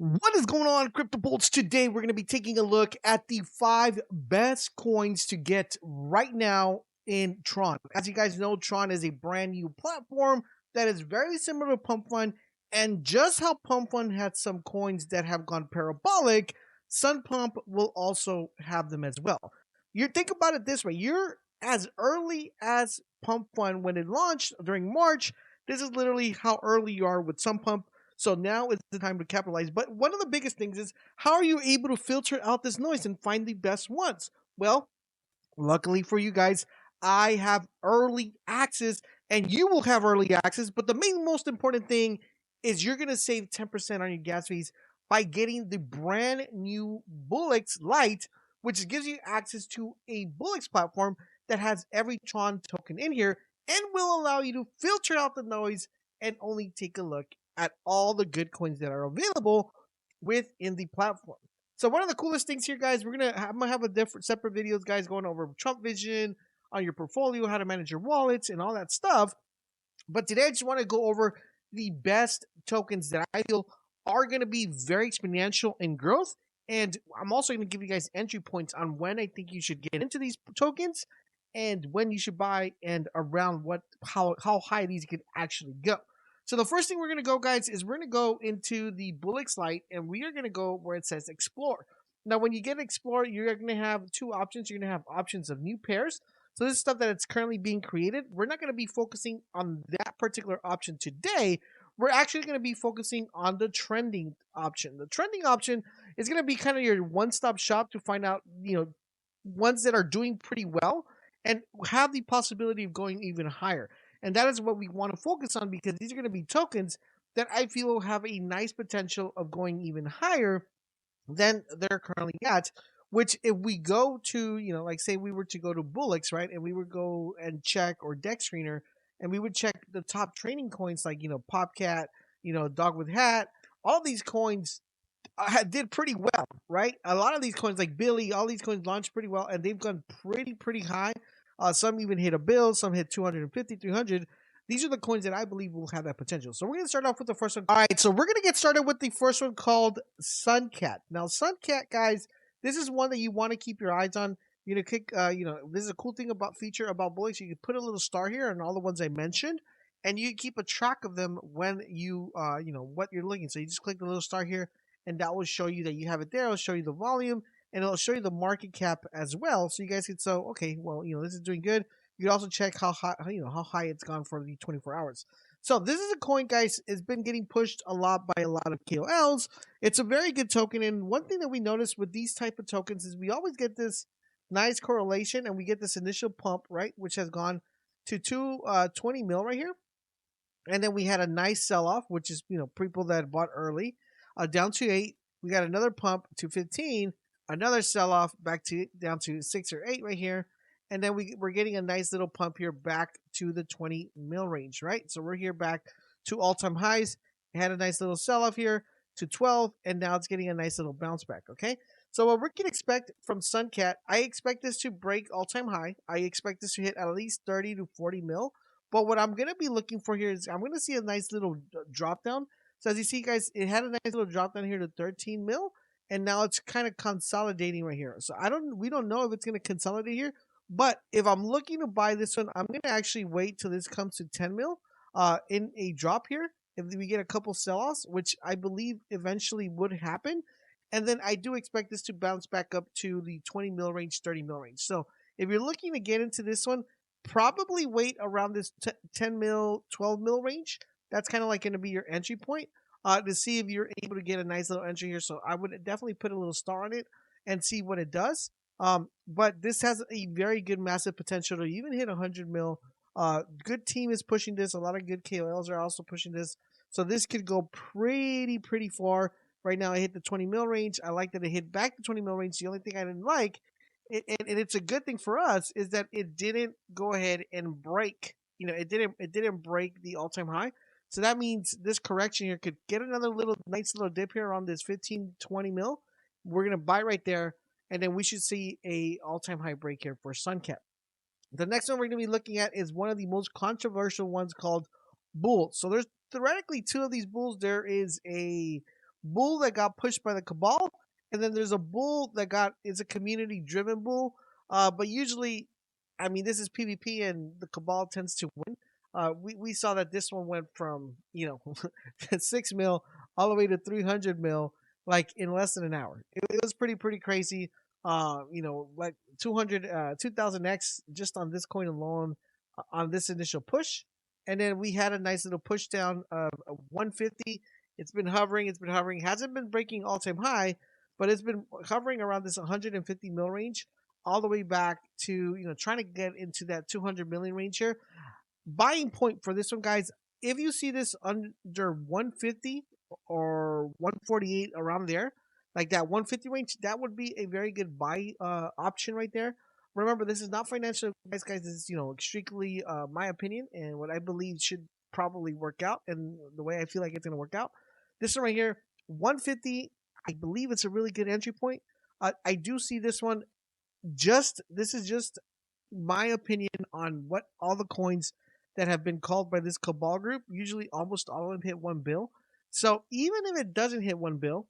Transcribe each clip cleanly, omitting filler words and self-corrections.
What is going on, Crypto Bolts? Today we're going to be taking a look at the 5 best coins to get right now in Tron. As you guys know, Tron is a brand new platform that is very similar to Pump Fund, and just how Pump Fund had some coins that have gone parabolic, Sun Pump will also have them as well. You think about it this way: you're as early as Pump Fund when it launched during March. This is literally how early you are with Sun Pump. So now is the time to capitalize. But one of the biggest things is, how are you able to filter out this noise and find the best ones? Well, luckily for you guys, I have early access and you will have early access. But the most important thing is you're going to save 10% on your gas fees by getting the brand new Bullock Lite, which gives you access to a Bullock platform that has every Tron token in here and will allow you to filter out the noise and only take a look at all the good coins that are available within the platform. So one of the coolest things here, guys, I'm gonna have a different separate videos, guys, going over Trump vision on your portfolio, how to manage your wallets, and all that stuff. But today I just want to go over the best tokens that I feel are going to be very exponential in growth. And I'm also going to give you guys entry points on when I think you should get into these tokens and when you should buy and around how high these could actually go. So the first thing we're going to go, guys, is we're going to go into the Bullock Lite, and we are going to go where it says Explore. Now, when you get Explore, you're going to have 2 options. You're going to have options of new pairs. So this is stuff that it's currently being created. We're not going to be focusing on that particular option today. We're actually going to be focusing on the trending option. The trending option is going to be kind of your one-stop shop to find out, ones that are doing pretty well and have the possibility of going even higher. And that is what we want to focus on, because these are going to be tokens that I feel have a nice potential of going even higher than they're currently at. Which, if we go to, like say we were to go to Bullocks, right, and we would go and check, or Dex Screener, and we would check the top trading coins like, Popcat, Dog with Hat, all these coins did pretty well, right? A lot of these coins, like Billy, all these coins launched pretty well, and they've gone pretty high. Some even hit a bill, some hit 250, 300. These are the coins that I believe will have that potential. So we're going to start off with the first one. All right, so we're going to get started with the first one called Suncat. Now, Suncat, guys, this is one that you want to keep your eyes on. You're going to click, this is a cool thing about Bullock. You can put a little star here on all the ones I mentioned, and you keep a track of them when you, what you're looking. So you just click the little star here, and that will show you that you have it there. It'll show you the volume, and it'll show you the market cap as well. So you guys can say, okay, well, this is doing good. You can also check how high it's gone for the 24 hours. So this is a coin, guys. It's been getting pushed a lot by a lot of KOLs. It's a very good token, and one thing that we notice with these type of tokens is we always get this nice correlation, and we get this initial pump, right, which has gone to 20 mil right here, and then we had a nice sell off, which is people that bought early, down to 8. We got another pump to 15, another sell off back to down to 6 or 8 right here. And then we're getting a nice little pump here back to the 20 mil range, right? So we're here back to all-time highs. It had a nice little sell-off here to 12, and now it's getting a nice little bounce back, okay? So what we can expect from Suncat, I expect this to break all-time high. I expect this to hit at least 30 to 40 mil. But what I'm going to be looking for here is I'm going to see a nice little drop down. So as you see, guys, it had a nice little drop down here to 13 mil, and now it's kind of consolidating right here. So we don't know if it's going to consolidate here. But if I'm looking to buy this one, I'm going to actually wait till this comes to 10 mil in a drop here. If we get a couple sell-offs, which I believe eventually would happen. And then I do expect this to bounce back up to the 20 mil range, 30 mil range. So if you're looking to get into this one, probably wait around this 10 mil, 12 mil range. That's kind of like going to be your entry point to see if you're able to get a nice little entry here. So I would definitely put a little star on it and see what it does. But this has a very good massive potential to even hit 100 mil. Good team is pushing this. A lot of good KOLs are also pushing this. So this could go pretty far. Right now, I hit the 20 mil range. I like that it hit back the 20 mil range. The only thing I didn't like, and it's a good thing for us, is that it didn't go ahead and break. It didn't break the all-time high. So that means this correction here could get another nice little dip here around this 15, 20 mil. We're gonna buy right there. And then we should see a all-time high break here for Suncat. The next one we're going to be looking at is one of the most controversial ones called Bulls. So there's theoretically 2 of these Bulls. There is a bull that got pushed by the cabal, and then there's a bull that got is a community driven bull. But usually, I mean, this is PvP, and the cabal tends to win. We saw that this one went from 6 mil all the way to 300 mil like in less than an hour. It was pretty crazy. Like 2000x just on this coin alone on this initial push, and then we had a nice little push down of 150. It's been hovering. It's been hovering. Hasn't been breaking all time high, but it's been hovering around this 150 mil range all the way back to trying to get into that 200 million range here. Buying point for this one, guys. If you see this under 150 or 148 around there, like that 150 range, that would be a very good buy option right there. Remember, this is not financial advice, guys. This is strictly my opinion and what I believe should probably work out, and the way I feel like it's going to work out. This one right here, 150. I believe it's a really good entry point. I do see this one. This is just my opinion on what all the coins that have been called by this cabal group. Usually, almost all of them hit 1 bill. So even if it doesn't hit 1 bill,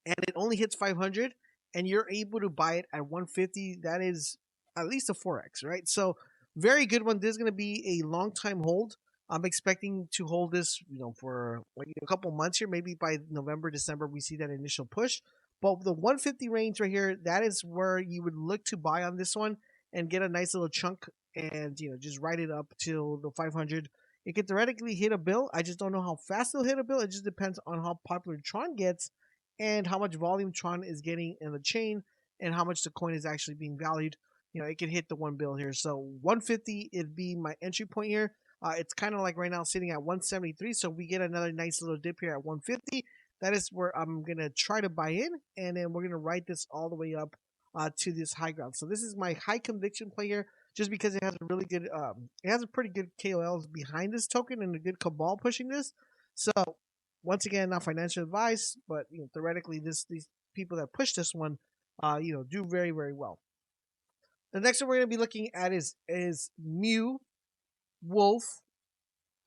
and it only hits 500, and you're able to buy it at 150, that is at least a 4x, right? So very good one. This is going to be a long time hold. I'm expecting to hold this, for like a couple months here. Maybe by November, December, we see that initial push. But the 150 range right here, that is where you would look to buy on this one and get a nice little chunk, and just ride it up till the 500. It could theoretically hit a bill. I just don't know how fast it'll hit a bill. It just depends on how popular Tron gets and how much volume Tron is getting in the chain and how much the coin is actually being valued. It could hit the 1 bill here. So 150 it'd be my entry point here. It's kind of like right now sitting at 173. So we get another nice little dip here at 150. That is where I'm going to try to buy in. And then we're going to ride this all the way up to this high ground. So this is my high conviction play here, just because it has a really good, it has a pretty good KOLs behind this token and a good cabal pushing this. So once again, not financial advice, but theoretically, these people that push this one, do very well. The next one we're going to be looking at is MewWolf. All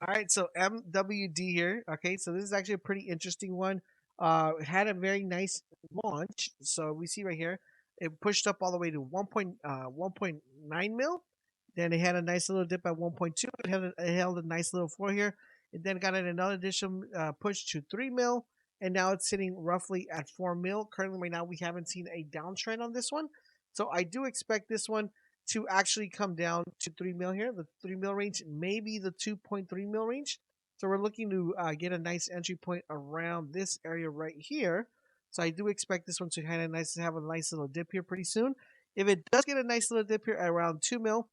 right, so MWD here. Okay, so this is actually a pretty interesting one. It had a very nice launch. So we see right here, it pushed up all the way to 1.9 mil. Then it had a nice little dip at 1.2. It held a nice little floor here. It then got another additional push to 3 mil. And now it's sitting roughly at 4 mil. Currently, right now, we haven't seen a downtrend on this one. So I do expect this one to actually come down to 3 mil here. The 3 mil range, maybe the 2.3 mil range. So we're looking to get a nice entry point around this area right here. So I do expect this one to have a nice little dip here pretty soon. If it does get a nice little dip here at around 2 mil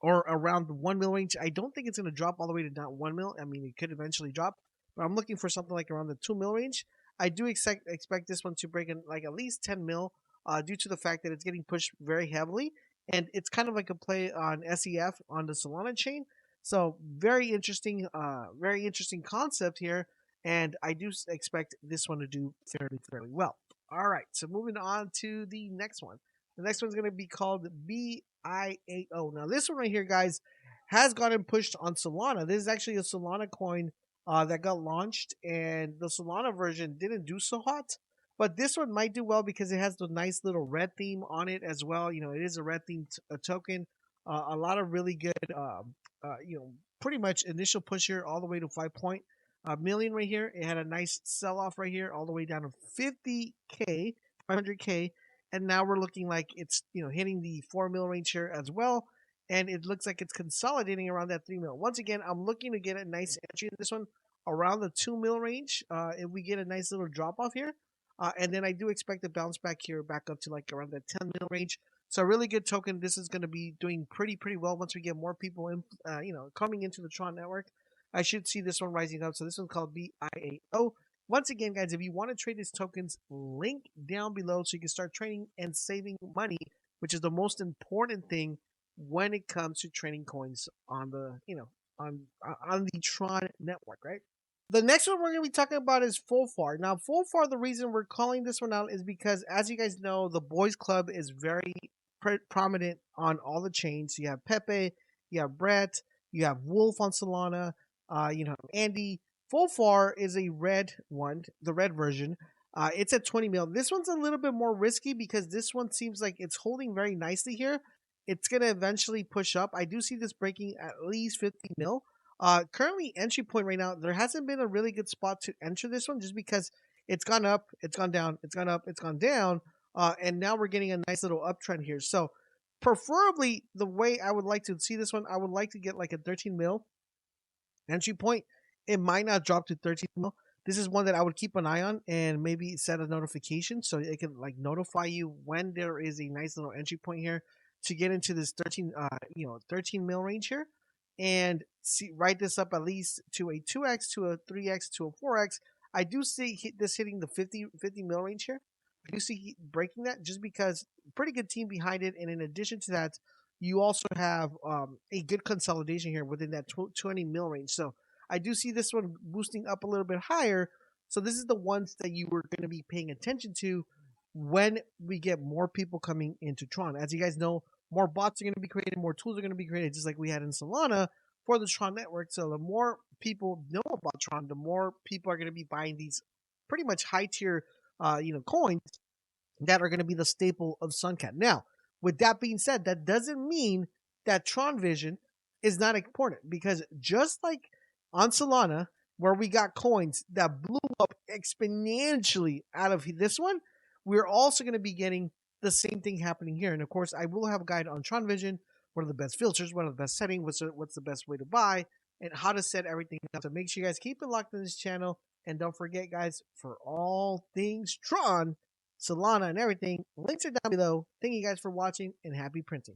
or around the 1 mil range, I don't think it's going to drop all the way to not 1 mil. I mean, it could eventually drop, but I'm looking for something like around the 2 mil range. I do expect this one to break in like at least 10 mil due to the fact that it's getting pushed very heavily. And it's kind of like a play on SEF on the Solana chain. So very interesting concept here. And I do expect this one to do fairly well. All right, so moving on to the next one. The next one's going to be called BIAO. Now, this one right here, guys, has gotten pushed on Solana. This is actually a Solana coin that got launched, and the Solana version didn't do so hot. But this one might do well because it has the nice little red theme on it as well. It is a red theme token. A lot of really good, pretty much initial push here all the way to 5 million right here. It had a nice sell off right here all the way down to 50K, 500K. And now we're looking like it's hitting the 4 mil range here as well, and it looks like it's consolidating around that 3 mil. Once again, I'm looking to get a nice entry in this one around the 2 mil range. If we get a nice little drop off here, and then I do expect to bounce back here, back up to like around that 10 mil range. So a really good token. This is going to be doing pretty well once we get more people in, coming into the Tron network. I should see this one rising up. So this one's called BIAO. Once again, guys, if you want to trade these tokens, link down below so you can start trading and saving money, which is the most important thing when it comes to trading coins on the, on the Tron network, right? The next one we're going to be talking about is FFAR. Now, FFAR, the reason we're calling this one out is because, as you guys know, the Boys Club is very prominent on all the chains. You have Pepe, you have Brett, you have Wolf on Solana, Andy, Full FFAR is a red one, the red version. It's at 20 mil. This one's a little bit more risky because this one seems like it's holding very nicely here. It's going to eventually push up. I do see this breaking at least 50 mil. Currently, entry point right now, there hasn't been a really good spot to enter this one just because it's gone up, it's gone down, it's gone up, it's gone down. And now we're getting a nice little uptrend here. So, preferably, the way I would like to see this one, I would like to get like a 13 mil entry point. It might not drop to 13 mil. This is one that I would keep an eye on and maybe set a notification so it can like notify you when there is a nice little entry point here to get into this 13 mil range here, and see write this up at least to a 2x, to a 3x, to a 4x. I do see this hitting the 50 mil range here. I do see breaking that just because pretty good team behind it, and in addition to that, you also have a good consolidation here within that 20 mil range. So I do see this one boosting up a little bit higher. So this is the ones that you were going to be paying attention to when we get more people coming into Tron. As you guys know, more bots are going to be created, more tools are going to be created, just like we had in Solana for the Tron network. So the more people know about Tron, the more people are going to be buying these pretty much high tier, coins that are going to be the staple of Suncat. Now, with that being said, that doesn't mean that Tron Vision is not important, because just like on Solana, where we got coins that blew up exponentially out of this one, we're also going to be getting the same thing happening here. And of course, I will have a guide on Tron Vision. What are the best filters? What are the best settings? What's the best way to buy? And how to set everything up. So make sure you guys keep it locked in this channel. And don't forget, guys, for all things Tron, Solana, and everything, links are down below. Thank you guys for watching, and happy printing.